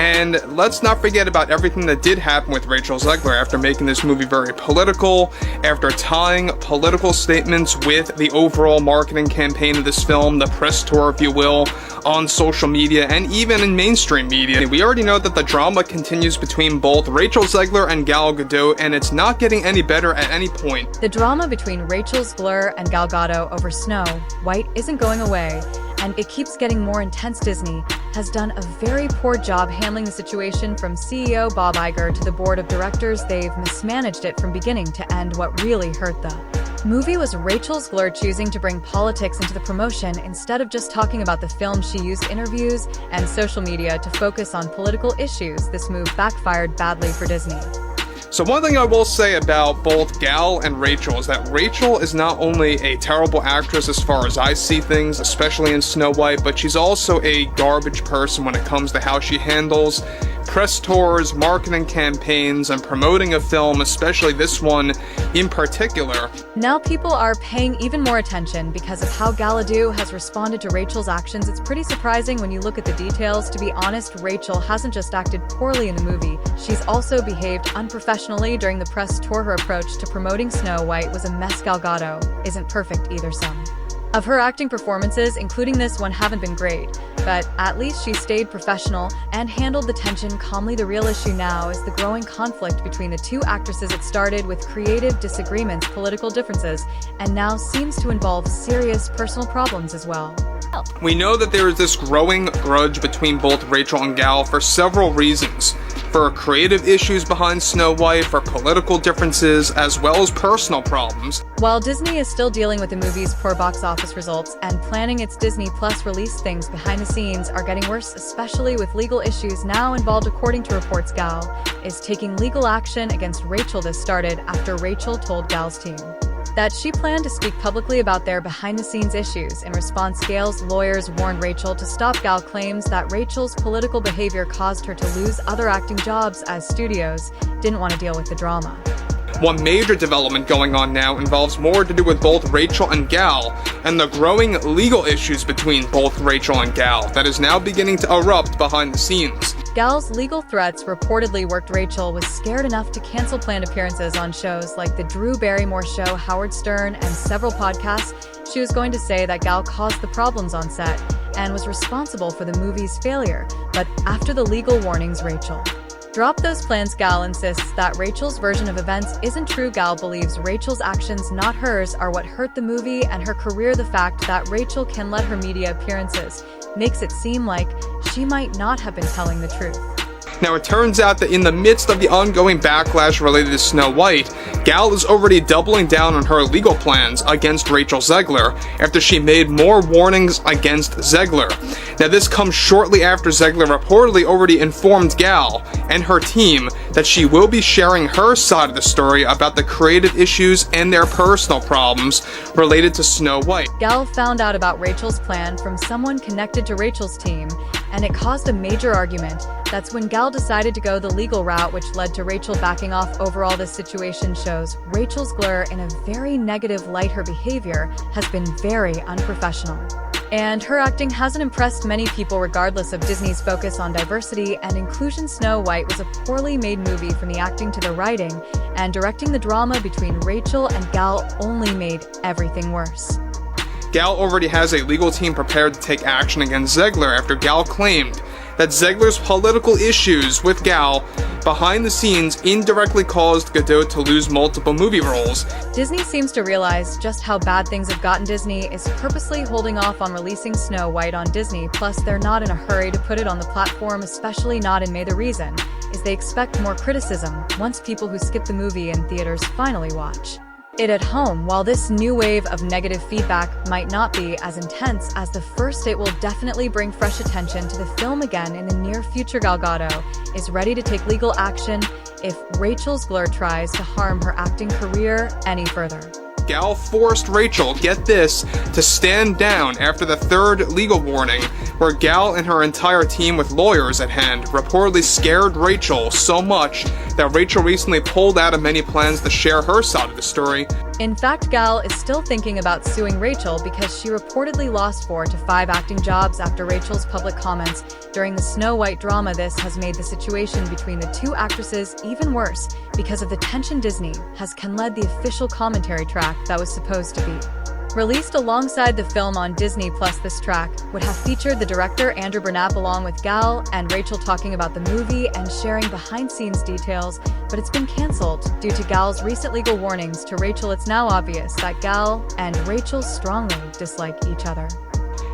And let's not forget about everything that did happen with Rachel Zegler after making this movie very political, after tying political statements with the overall marketing campaign of this film, the press tour, if you will, on social media and even in mainstream media. We already know that the drama continues between both Rachel Zegler and Gal Gadot, and it's not getting any better at any point. The drama between Rachel Zegler and Gal Gadot over Snow White isn't going away, and it keeps getting more intense. Disney has done a very poor job handling the situation, from CEO Bob Iger to the board of directors. They've mismanaged it from beginning to end. What really hurt the movie was Rachel Zegler choosing to bring politics into the promotion. Instead of just talking about the film, she used interviews and social media to focus on political issues. This move backfired badly for Disney. So one thing I will say about both Gal and Rachel is that Rachel is not only a terrible actress as far as I see things, especially in Snow White, but she's also a garbage person when it comes to how she handles press tours, marketing campaigns, and promoting a film, especially this one in particular. Now people are paying even more attention because of how Gal Gadot has responded to Rachel's actions. It's pretty surprising when you look at the details. To be honest, Rachel hasn't just acted poorly in the movie, she's also behaved unprofessionally during the press tour. Her approach to promoting Snow White was a mess. Gal Gadot isn't perfect either. Some of her acting performances, including this one, haven't been great, but at least she stayed professional and handled the tension calmly. The real issue now is the growing conflict between the two actresses. It started with creative disagreements, political differences, and now seems to involve serious personal problems as well. We know that there is this growing grudge between both Rachel and Gal for several reasons. For creative issues behind Snow White, for political differences, as well as personal problems. While Disney is still dealing with the movie's poor box office results and planning its Disney Plus release, things behind the scenes are getting worse, especially with legal issues now involved. According to reports, Gal is taking legal action against Rachel. This started after Rachel told Gal's team that she planned to speak publicly about their behind-the-scenes issues. In response, Gal's lawyers warned Rachel to stop. Gal claims that Rachel's political behavior caused her to lose other acting jobs, as studios didn't want to deal with the drama. One major development going on now involves more to do with both Rachel and Gal, and the growing legal issues between both Rachel and Gal that is now beginning to erupt behind the scenes. Gal's legal threats reportedly worked. Rachel was scared enough to cancel planned appearances on shows like The Drew Barrymore Show, Howard Stern, and several podcasts. She was going to say that Gal caused the problems on set and was responsible for the movie's failure, but after the legal warnings, Rachel dropped those plans. Gal insists that Rachel's version of events isn't true. Gal believes Rachel's actions, not hers, are what hurt the movie and her career. The fact that Rachel can let her media appearances makes it seem like she might not have been telling the truth. Now, it turns out that in the midst of the ongoing backlash related to Snow White, Gal is already doubling down on her legal plans against Rachel Zegler after she made more warnings against Zegler. Now, this comes shortly after Zegler reportedly already informed Gal and her team that she will be sharing her side of the story about the creative issues and their personal problems related to Snow White. Gal found out about Rachel's plan from someone connected to Rachel's team, and it caused a major argument. That's when Gal decided to go the legal route, which led to Rachel backing off. Overall, this situation shows Rachel Zegler in a very negative light. Her behavior has been very unprofessional, and her acting hasn't impressed many people. Regardless of Disney's focus on diversity and inclusion, Snow White was a poorly made movie. From the acting to the writing and directing, the drama between Rachel and Gal only made everything worse. Gal already has a legal team prepared to take action against Zegler after Gal claimed that Zegler's political issues with Gal behind the scenes indirectly caused Gadot to lose multiple movie roles. Disney seems to realize just how bad things have gotten. Disney is purposely holding off on releasing Snow White on Disney Plus. They're not in a hurry to put it on the platform, especially not in May. The reason is they expect more criticism once people who skip the movie in theaters finally watch it at home. While this new wave of negative feedback might not be as intense as the first, it will definitely bring fresh attention to the film again in the near future. Gal Gadot is ready to take legal action if Rachel Zegler tries to harm her acting career any further. Gal forced Rachel, get this, to stand down after the third legal warning, where Gal and her entire team with lawyers at hand reportedly scared Rachel so much that Rachel recently pulled out of many plans to share her side of the story. In fact, Gal is still thinking about suing Rachel because she reportedly lost 4 to 5 acting jobs after Rachel's public comments during the Snow White drama. This has made the situation between the two actresses even worse because of the tension. Disney has canceled the official commentary track that was supposed to be released alongside the film on Disney+. This track would have featured the director Andrew Burnap along with Gal and Rachel talking about the movie and sharing behind-scenes details, but it's been cancelled due to Gal's recent legal warnings to Rachel. It's now obvious that Gal and Rachel strongly dislike each other.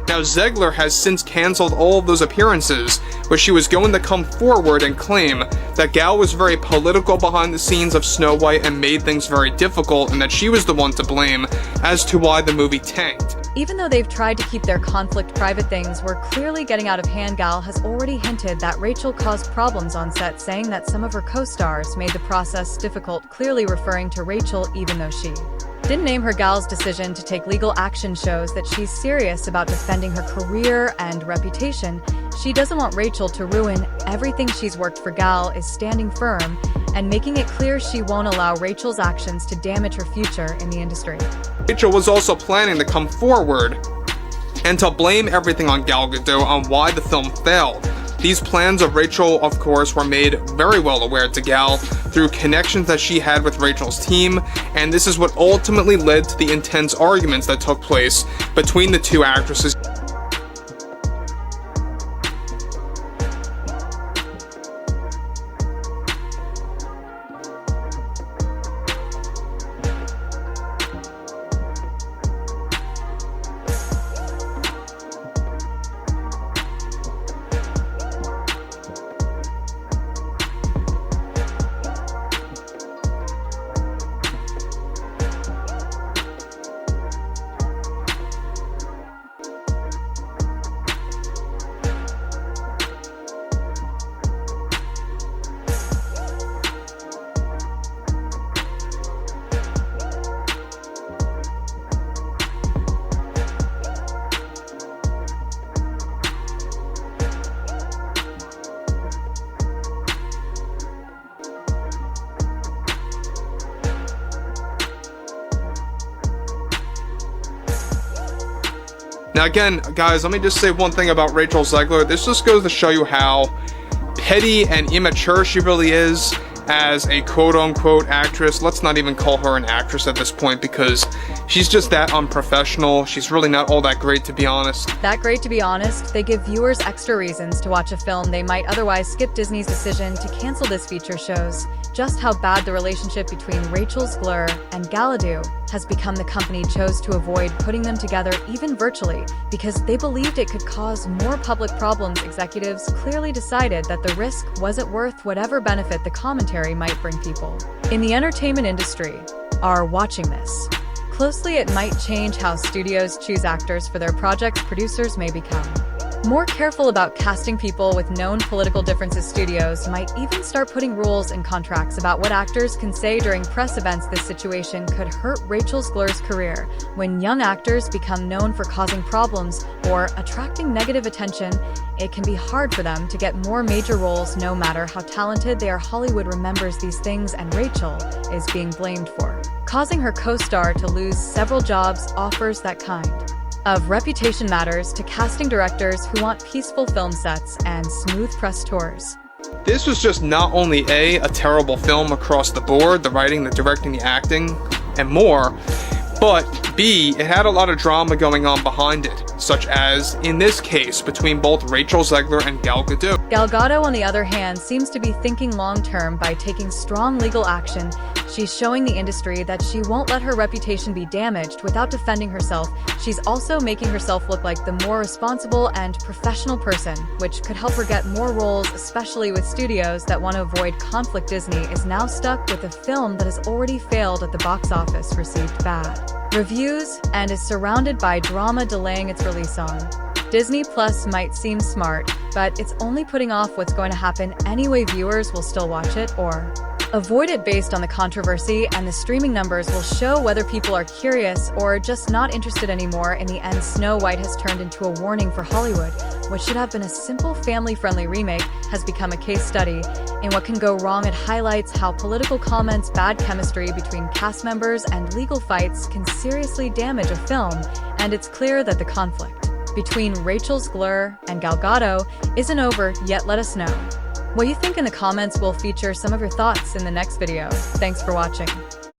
Now, Zegler has since cancelled all of those appearances, but she was going to come forward and claim that Gal was very political behind the scenes of Snow White and made things very difficult, and that she was the one to blame as to why the movie tanked. Even though they've tried to keep their conflict private, things were clearly getting out of hand. Gal has already hinted that Rachel caused problems on set, saying that some of her co-stars made the process difficult, clearly referring to Rachel, even though she didn't name her. Gal's decision to take legal action shows that she's serious about defending her career and reputation. She doesn't want Rachel to ruin everything she's worked for. Gal is standing firm and making it clear she won't allow Rachel's actions to damage her future in the industry. Rachel was also planning to come forward and to blame everything on Gal Gadot on why the film failed. These plans of Rachel, of course, were made very well aware to Gal through connections that she had with Rachel's team, and this is what ultimately led to the intense arguments that took place between the two actresses. Now again, guys, let me just say one thing about Rachel Zegler. This just goes to show you how petty and immature she really is as a quote-unquote actress. Let's not even call her an actress at this point because she's just that unprofessional. She's really not all that great, to be honest. That great, to be honest? They give viewers extra reasons to watch a film they might otherwise skip. Disney's decision to cancel this feature shows just how bad the relationship between Rachel Zegler and Gal Gadot has become. The company chose to avoid putting them together even virtually because they believed it could cause more public problems. Executives clearly decided that the risk wasn't worth whatever benefit the commentary might bring. People in the entertainment industry are watching this closely. It might change how studios choose actors for their projects. Producers may become more careful about casting people with known political differences. Studios might even start putting rules and contracts about what actors can say during press events. This situation could hurt Rachel Zegler's career. When young actors become known for causing problems or attracting negative attention, it can be hard for them to get more major roles no matter how talented they are. Hollywood remembers these things, and Rachel is being blamed for causing her co-star to lose several jobs. Offers that kind of reputation matters to casting directors who want peaceful film sets and smooth press tours. This was just not only a terrible film across the board, the writing, the directing, the acting, and more, but B, it had a lot of drama going on behind it, such as, in this case, between both Rachel Zegler and Gal Gadot. Gal Gadot, on the other hand, seems to be thinking long-term by taking strong legal action. She's showing the industry that she won't let her reputation be damaged without defending herself. She's also making herself look like the more responsible and professional person, which could help her get more roles, especially with studios that want to avoid conflict. Disney is now stuck with a film that has already failed at the box office, received bad reviews, and is surrounded by drama delaying its release. On Disney Plus might seem smart, but it's only putting off what's going to happen anyway. Viewers will still watch it, or Avoid it based on the controversy, and the streaming numbers will show whether people are curious or just not interested anymore. In the end, Snow White has turned into a warning for Hollywood. What should have been a simple family-friendly remake has become a case study in what can go wrong. It highlights how political comments, bad chemistry between cast members, and legal fights can seriously damage a film, and it's clear that the conflict between Rachel Zegler and Gal Gadot isn't over yet. Let us know what you think in the comments. We'll feature some of your thoughts in the next video. Thanks for watching.